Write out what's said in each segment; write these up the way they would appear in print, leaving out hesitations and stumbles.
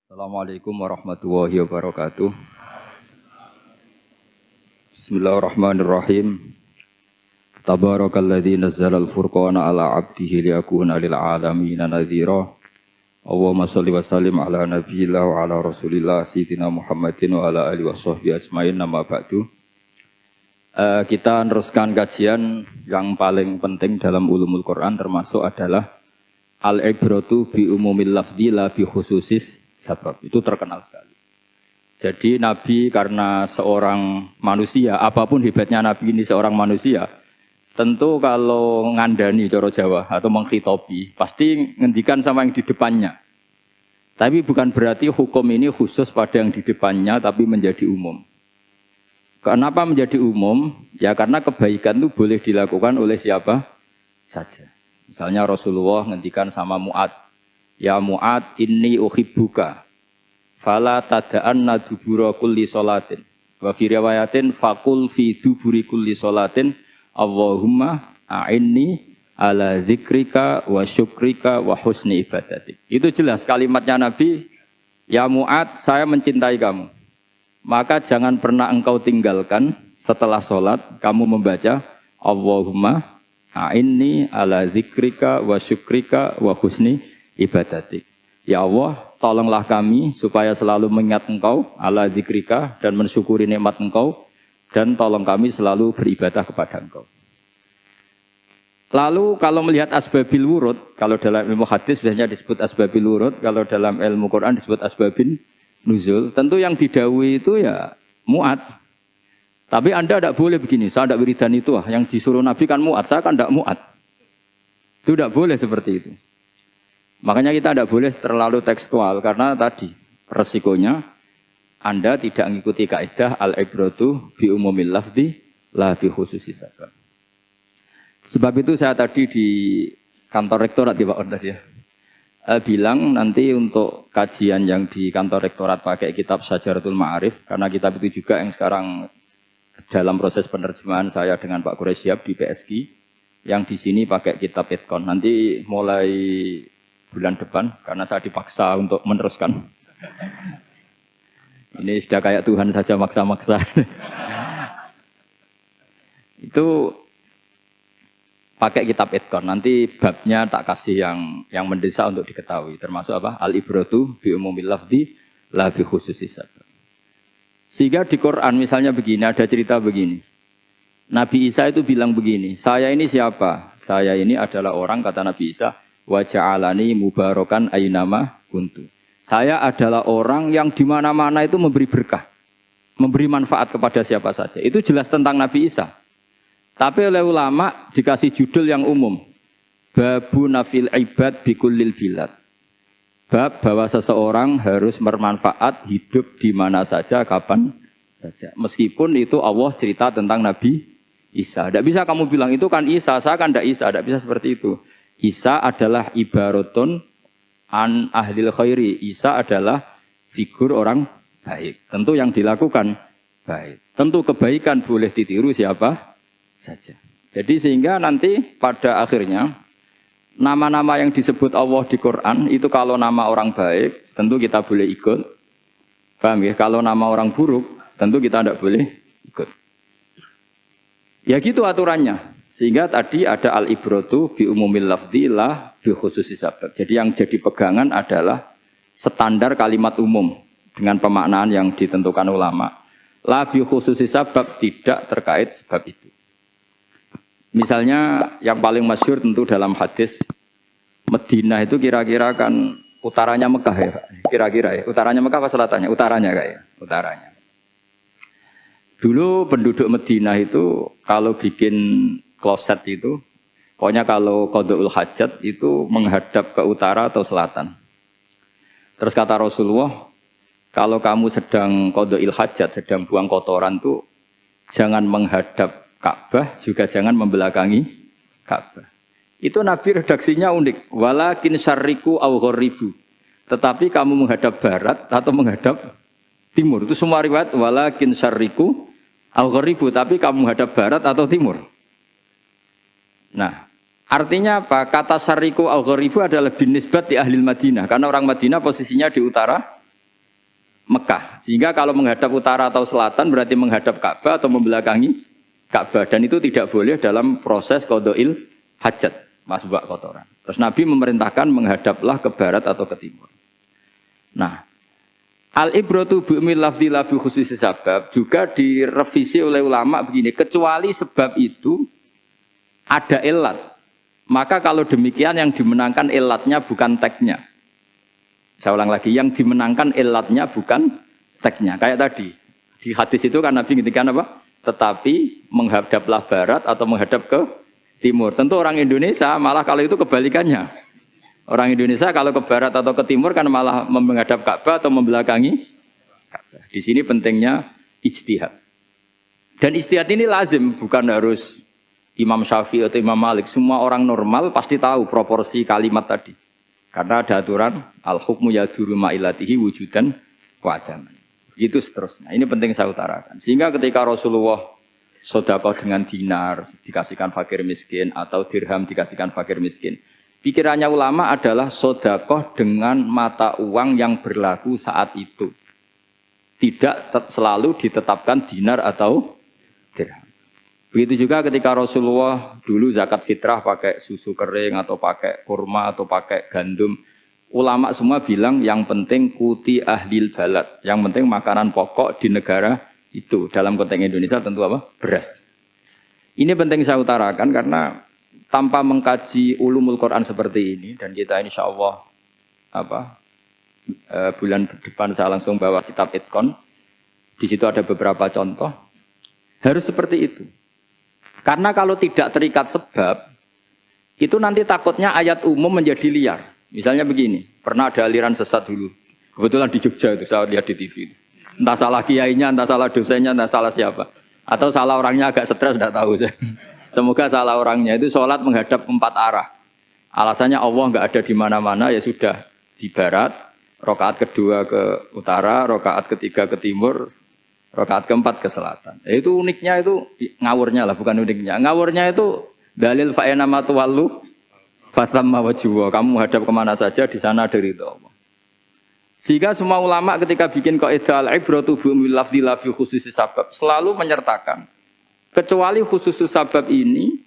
Assalamualaikum warahmatullahi wabarakatuh. Bismillahirrahmanirrahim. Tabarakalladzi nazzala al-furqana ala 'abdihi liyakuna lil 'alamin nadhira. Allahumma shalli wa sallim ala nabiyyillah wa ala rasulillah sayyidina Muhammadin wa ala alihi washabbihi ajmain. Nama ba'du. Kita meneruskan kajian yang paling penting dalam ulumul Quran termasuk adalah al-ibratu bi umumil lafzi la bi khususis sabab. Itu terkenal sekali. Jadi Nabi karena seorang manusia, apapun hebatnya Nabi ini seorang manusia, tentu kalau ngandani cara Jawa atau menghitobi, pasti ngendikan sama yang di depannya. Tapi bukan berarti hukum ini khusus pada yang di depannya, tapi menjadi umum. Kenapa menjadi umum? Ya karena kebaikan itu boleh dilakukan oleh siapa saja. Misalnya Rasulullah ngendikan sama Mu'ad, ya Mu'ad inni uhibbuka fala tada'anna dubura kulli sholatin wa fi riwayatin faqul fi duburi kulli sholatin Allahumma a'inni ala zikrika wa syukrika wa husni ibadatik. Itu jelas kalimatnya Nabi, ya Mu'ad saya mencintai kamu, maka jangan pernah engkau tinggalkan setelah sholat kamu membaca Allahumma a'inni ala zikrika wa syukrika wa husni ibadatik. Ya Allah, tolonglah kami supaya selalu mengingat Engkau ala zikrika dan mensyukuri nikmat Engkau, dan tolong kami selalu beribadah kepada Engkau. Lalu kalau melihat asbabil wurud, kalau dalam ilmu hadis biasanya disebut asbabil wurud, kalau dalam ilmu Quran disebut asbabin nuzul, tentu yang didhawuhi itu ya Mu'ad. Tapi Anda tidak boleh begini, saya tidak wiridan itu, yang disuruh Nabi kan Mu'ad, saya kan tidak Mu'ad. Itu tidak boleh seperti itu. Makanya kita tidak boleh terlalu tekstual, karena tadi resikonya Anda tidak mengikuti kaidah al-ibratu bi umumil lafzi la bi khususi sabab. Sebab itu saya tadi di kantor rektorat di Pak Ondas ya, bilang nanti untuk kajian yang di kantor rektorat pakai kitab Syajaratul Ma'arif, karena kitab itu juga yang sekarang dalam proses penerjemahan saya dengan Pak Quraisyab di PSG, yang di sini pakai kitab Itqan. Nanti mulai bulan depan, karena saya dipaksa untuk meneruskan. Ini sudah kayak Tuhan saja maksa-maksa. Itu pakai kitab Itqan. Nanti babnya tak kasih yang mendesak untuk diketahui. Termasuk apa? Al-ibratu bi umumil lafzi la bi khususi sabab. Sehingga di Quran misalnya begini, ada cerita begini. Nabi Isa itu bilang begini, saya ini siapa? Saya ini adalah orang, kata Nabi Isa, wa ja'alani mubarakan aynama kuntu. Saya adalah orang yang di mana-mana itu memberi berkah, memberi manfaat kepada siapa saja. Itu jelas tentang Nabi Isa. Tapi oleh ulama dikasih judul yang umum. Babu nafil ibad bikullil bilad. Bab bahwa seseorang harus bermanfaat hidup di mana saja, kapan saja. Meskipun itu Allah cerita tentang Nabi Isa. Tidak bisa kamu bilang itu kan Isa, saya kan tidak Isa. Tidak bisa seperti itu. Isa adalah ibaratun an ahlil khairi. Isa adalah figur orang baik. Tentu yang dilakukan baik. Tentu kebaikan boleh ditiru siapa saja. Jadi sehingga nanti pada akhirnya nama-nama yang disebut Allah di Quran itu kalau nama orang baik tentu kita boleh ikut. Paham ya? Kalau nama orang buruk tentu kita tidak boleh ikut. Ya gitu aturannya. Sehingga tadi ada al-ibratu bi umumil lafzi la bi khususi sabab. Jadi yang jadi pegangan adalah standar kalimat umum dengan pemaknaan yang ditentukan ulama. La bi khususi sabab, tidak terkait sebab itu. Misalnya yang paling masyhur tentu dalam hadis Madinah itu kira-kira kan utaranya Mekah ya, kira-kira ya. Utaranya Mekah apa selatannya? Utaranya kayak utaranya. Dulu penduduk Madinah itu kalau bikin kloset itu, pokoknya kalau qada'ul hajat itu menghadap ke utara atau selatan. Terus kata Rasulullah, kalau kamu sedang qada'il hajat, sedang buang kotoran tuh jangan menghadap Ka'bah, juga jangan membelakangi Ka'bah. Itu Nabi redaksinya unik. Walakin syarriku aw gharibu. Tetapi kamu menghadap barat atau menghadap timur. Itu semua riwayat walakin syarriku aw gharibu, tapi kamu menghadap barat atau timur. Nah, artinya apa? Kata syarriku aw gharibu adalah binisbat di ahli Madinah. Karena orang Madinah posisinya di utara Mekah. Sehingga kalau menghadap utara atau selatan berarti menghadap Ka'bah atau membelakangi Ka'bah. Dan itu tidak boleh dalam proses qada'il hajat, masbuk kotoran. Terus Nabi memerintahkan menghadaplah ke barat atau ke timur. Nah, al-ibratu bi'umil lafzi la bi khususi sabab juga direvisi oleh ulama begini, kecuali sebab itu ada ilat. Maka kalau demikian yang dimenangkan ilatnya bukan teknya. Saya ulang lagi, yang dimenangkan ilatnya bukan teknya. Kayak tadi, di hadis itu kan Nabi ngintikan apa? Tetapi menghadaplah barat atau menghadap ke timur. Tentu orang Indonesia malah kalau itu kebalikannya. Orang Indonesia kalau ke barat atau ke timur kan malah menghadap Ka'bah atau membelakangi Ka'bah. Di sini pentingnya ijtihad. Dan ijtihad ini lazim, bukan harus Imam Syafi'i atau Imam Malik. Semua orang normal pasti tahu proporsi kalimat tadi. Karena ada aturan al-hukmu yaduru ma'ilatihi wujudan wa adaman. Begitu seterusnya. Ini penting saya utarakan. Sehingga ketika Rasulullah sedekah dengan dinar dikasihkan fakir miskin atau dirham dikasihkan fakir miskin, pikirannya ulama adalah sedekah dengan mata uang yang berlaku saat itu. Tidak selalu ditetapkan dinar atau dirham. Begitu juga ketika Rasulullah dulu zakat fitrah pakai susu kering atau pakai kurma atau pakai gandum. Ulama semua bilang yang penting kuti ahlil balad. Yang penting makanan pokok di negara itu. Dalam konteks Indonesia tentu apa? Beras. Ini penting saya utarakan karena tanpa mengkaji ulumul Quran seperti ini. Dan kita insya Allah bulan depan saya langsung bawa kitab Itqan. Di situ ada beberapa contoh. Harus seperti itu. Karena kalau tidak terikat sebab, itu nanti takutnya ayat umum menjadi liar. Misalnya begini, pernah ada aliran sesat dulu. Kebetulan di Jogja itu, saya lihat di TV. Entah salah kiainya, entah salah dosennya, entah salah siapa. Atau salah orangnya agak stres, tidak tahu saya. Semoga salah orangnya itu sholat menghadap 4 arah. Alasannya Allah nggak ada di mana-mana, ya sudah. Di barat, rakaat kedua ke utara, rakaat ketiga ke timur, rakaat keempat ke selatan. Itu uniknya itu ngawurnya lah, bukan uniknya. Ngawurnya itu dalil fa'ina ma tuwallu fatamma wajhu. Kamu hadap kemana saja di sana ada ridho Allah. Sehingga semua ulama ketika bikin kaidah al-ibratu bi'umil lafzi la bi khususi sabab selalu menyertakan kecuali khususus sabab ini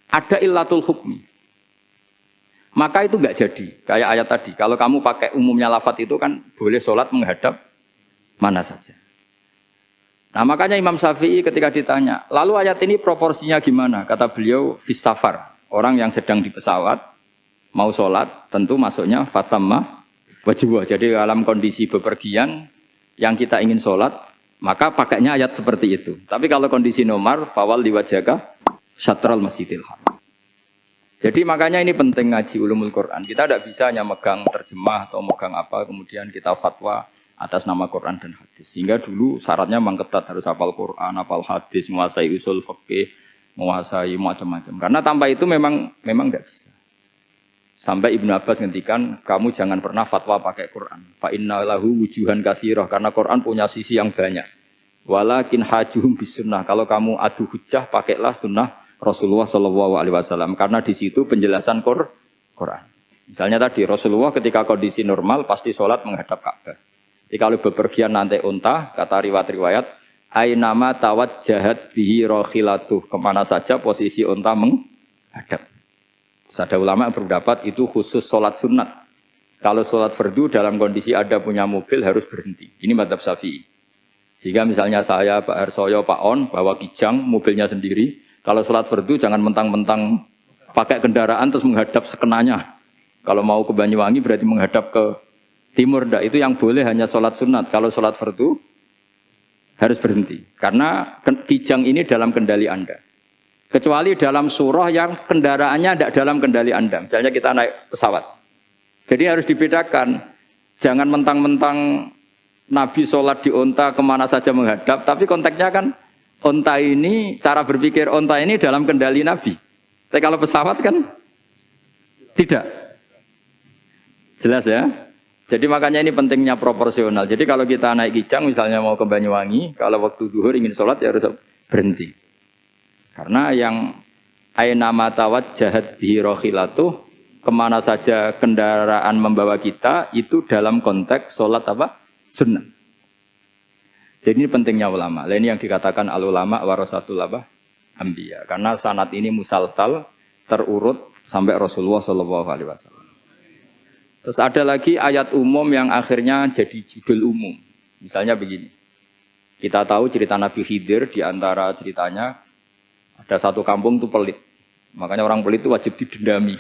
ada illatul hukmi. Maka itu enggak jadi. Kayak ayat tadi, kalau kamu pakai umumnya lafaz itu kan boleh sholat menghadap mana saja. Nah makanya Imam Syafi'i ketika ditanya, lalu ayat ini proporsinya gimana? Kata beliau, fis safar. Orang yang sedang di pesawat, mau sholat, tentu masuknya fatamma wajibah. Jadi dalam kondisi bepergian, yang kita ingin sholat, maka pakainya ayat seperti itu. Tapi kalau kondisi nomar, fawal diwajaka syatral masjidil haram. Jadi makanya ini penting ngaji ulumul Quran. Kita tidak bisa hanya megang terjemah atau megang apa, kemudian kita fatwa atas nama Quran dan hadis. Sehingga dulu syaratnya memang ketat, harus hafal Quran, hafal hadis, menguasai usul fikih, menguasai macam-macam. Karena tanpa itu memang tidak bisa. Sampai Ibnu Abbas ngendikan, kamu jangan pernah fatwa pakai Quran. Fa inna lahu wujuhan katsirah, karena Quran punya sisi yang banyak. Walakin hajuhum bis sunnah. Kalau kamu adu hujjah, pakailah sunnah Rasulullah SAW. Karena di situ penjelasan Quran. Misalnya tadi Rasulullah ketika kondisi normal pasti sholat menghadap Ka'bah. Jadi kalau bepergian nanti unta, kata riwayat-riwayat, ainama tawajjahat bihi rokhilatuh, kemana saja posisi unta menghadap. Ada ulama yang berpendapat itu khusus sholat sunat. Kalau sholat fardu dalam kondisi ada punya mobil harus berhenti. Ini madzhab Syafi'i. Sehingga misalnya saya, Pak Harsoyo, Pak On, bawa kijang, mobilnya sendiri. Kalau sholat fardu jangan mentang-mentang pakai kendaraan terus menghadap sekenanya. Kalau mau ke Banyuwangi berarti menghadap ke timur, itu yang boleh hanya sholat sunat. Kalau sholat fardu harus berhenti. Karena kijang ini dalam kendali Anda. Kecuali dalam surah yang kendaraannya tidak dalam kendali Anda. Misalnya kita naik pesawat. Jadi harus dibedakan. Jangan mentang-mentang Nabi sholat di unta kemana saja menghadap. Tapi konteksnya kan unta ini, cara berpikir unta ini dalam kendali Nabi. Tapi kalau pesawat kan tidak. Jelas ya? Jadi makanya ini pentingnya proporsional. Jadi kalau kita naik kijang misalnya mau ke Banyuwangi, kalau waktu duhur ingin sholat ya harus berhenti. Karena yang aina matawajjahat bihi rokhilatuh, kemana saja kendaraan membawa kita itu dalam konteks sholat apa? Sunnah. Jadi ini pentingnya ulama. Ini yang dikatakan al-ulama warasatul anbiya. Karena sanad ini musalsal terurut sampai Rasulullah SAW. Terus ada lagi ayat umum yang akhirnya jadi judul umum. Misalnya begini. Kita tahu cerita Nabi Khidir, di antara ceritanya ada satu kampung itu pelit. Makanya orang pelit itu wajib didendami.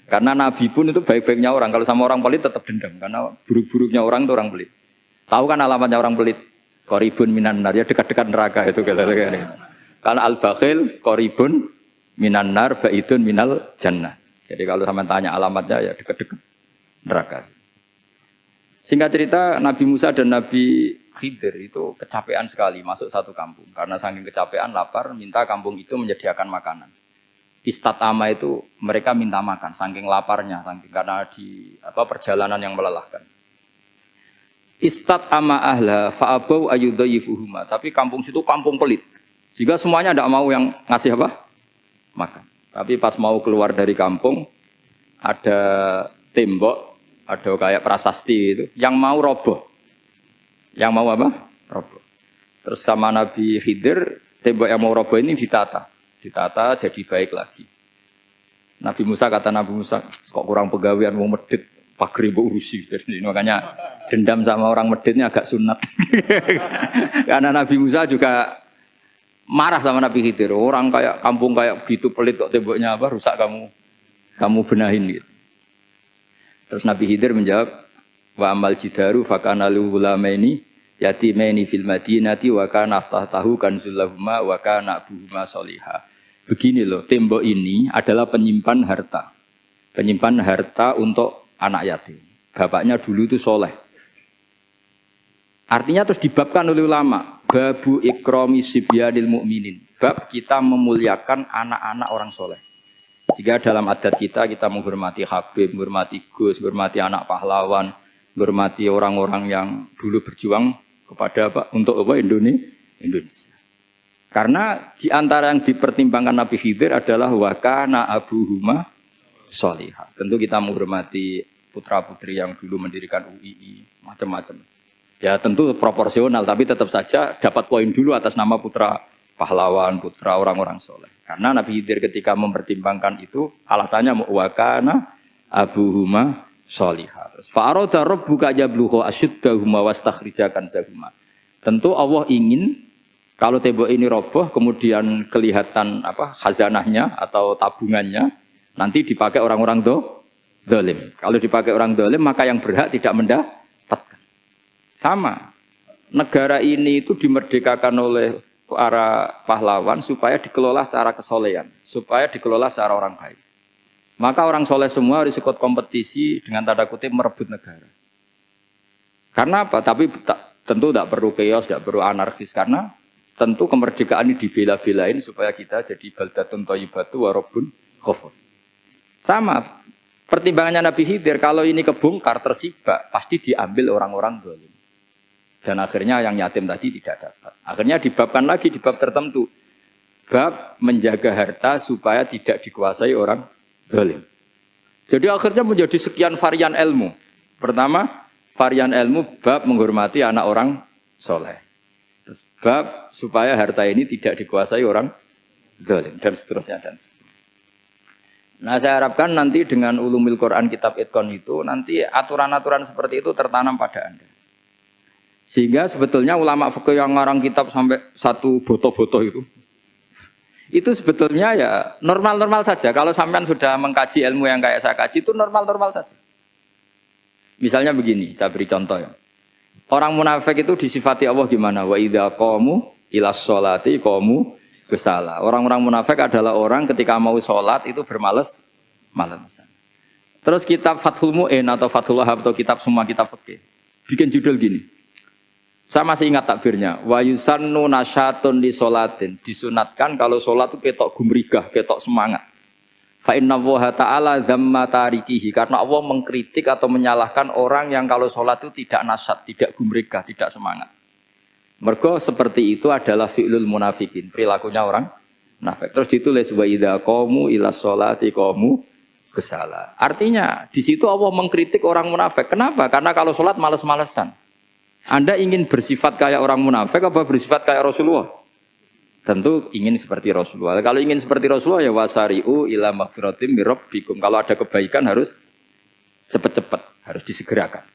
Karena Nabi pun itu baik-baiknya orang. Kalau sama orang pelit tetap dendam. Karena buruk-buruknya orang itu orang pelit. Tahu kan alamatnya orang pelit? Qoribun minan nar, ya dekat-dekat neraka itu. Karena al-bakhil qoribun minan nar, ba'idun minal jannah. Jadi kalau sama tanya alamatnya ya dekat-dekat neraka. Singkat cerita Nabi Musa dan Nabi Khidir itu kecapean sekali masuk satu kampung. Karena saking kecapean lapar minta kampung itu menyediakan makanan. Istatama itu mereka minta makan saking laparnya, saking karena di perjalanan yang melelahkan. Istatama ahla fa'abau ayyudayyifuhuma. Tapi kampung situ kampung pelit. Sehingga semuanya tidak mau yang ngasih apa? Makan. Tapi pas mau keluar dari kampung ada tembok, ada kayak prasasti itu yang mau roboh. Yang mau apa? Roboh. Terus sama Nabi Khidir, tembok yang mau roboh ini ditata. Ditata jadi baik lagi. Nabi Musa kata Nabi Musa, kok kurang pegawaian mau medit, pagri mbok urusi. Jadi makanya dendam sama orang meditnya agak sunat. Karena Nabi Musa juga marah sama Nabi Khidir. Orang kayak kampung kayak begitu pelit kok temboknya apa rusak kamu benahin gitu. Terus Nabi Khidir menjawab, wa amal jidaru fakana luhulamaini yatimaini fil madinati wa kana tahtahu kanzul lahuma wa kana abuhuma solihah. Begini loh, tembok ini adalah penyimpan harta. Penyimpan harta untuk anak yatim. Bapaknya dulu itu soleh. Artinya terus dibabkan oleh ulama. Babu ikrami sibyanil mu'minin. Bab kita memuliakan anak-anak orang soleh. Sehingga dalam adat kita menghormati Habib, menghormati Gus, menghormati anak pahlawan, menghormati orang-orang yang dulu berjuang kepada untuk Indonesia. Karena di antara yang dipertimbangkan Nabi Khidir adalah wakana abuhuma solihah. Tentu kita menghormati putra-putri yang dulu mendirikan UII, macam-macam. Ya tentu proporsional, tapi tetap saja dapat poin dulu atas nama putra pahlawan, putra orang-orang soleh. Karena Nabi Khidir ketika mempertimbangkan itu, alasannya wakana abuhuma solihah. Fa'aroda rabbuka yablugha ashuddahuma wastakhrijakan zahuma. Tentu Allah ingin kalau tembok ini roboh, kemudian kelihatan khazanahnya atau tabungannya, nanti dipakai orang-orang dolim. Kalau dipakai orang dolim, maka yang berhak tidak mendapatkan. Sama, negara ini itu dimerdekakan oleh para pahlawan supaya dikelola secara kesolehan, supaya dikelola secara orang baik. Maka orang soleh semua harus ikut kompetisi dengan tanda kutip merebut negara. Karena apa? Tapi tentu tidak perlu chaos, tidak perlu anarkis, karena tentu kemerdekaan ini dibela-belain supaya kita jadi baldatun thayyibatu wa rabbun ghafur. Sama, pertimbangannya Nabi Khidir, kalau ini kebongkar tersibak, pasti diambil orang-orang zalim. Dan akhirnya yang yatim tadi tidak dapat. Akhirnya dibabkan lagi di bab tertentu. Bab menjaga harta supaya tidak dikuasai orang zalim. Jadi akhirnya menjadi sekian varian ilmu. Pertama, varian ilmu bab menghormati anak orang soleh. Terus bab supaya harta ini tidak dikuasai orang zalim dan seterusnya dan seterusnya. Nah, saya harapkan nanti dengan ulumul Quran kitab Itqan itu nanti aturan-aturan seperti itu tertanam pada Anda. Sehingga sebetulnya ulama fikih yang ngarang kitab sampai satu boto-boto itu sebetulnya ya normal-normal saja. Kalau sampean sudah mengkaji ilmu yang kayak saya kaji itu normal-normal saja. Misalnya begini, saya beri contoh ya. Orang munafik itu disifati Allah gimana? Wa idza qamu ilas sholati qamu kusala. Orang-orang munafik adalah orang ketika mau sholat itu bermalas-malasan. Terus kitab Fathul Mu'in atau Fathul Wahab atau kitab semua kitab fikih bikin judul gini. Saya masih ingat takbirnya. Wa yusannu nasyatun li sholatin. Disunatkan kalau sholat itu ketok gumrigah, ketok semangat. Fa inna Allaha ta'ala dzamma tarikihi. Karena Allah mengkritik atau menyalahkan orang yang kalau sholat itu tidak nasyat, tidak gumrigah, tidak semangat. Mergo seperti itu adalah fi'lul munafikin, perilakunya orang munafik. Terus ditulis wa idza qamu ila sholati qamu kusala. Artinya di situ Allah mengkritik orang munafik. Kenapa? Karena kalau sholat malas-malesan. Anda ingin bersifat kayak orang munafik apa bersifat kayak Rasulullah? Tentu ingin seperti Rasulullah. Kalau ingin seperti Rasulullah ya wasari'u ila maghfiratim mir rabbikum. Kalau ada kebaikan harus cepat-cepat, harus disegerakan.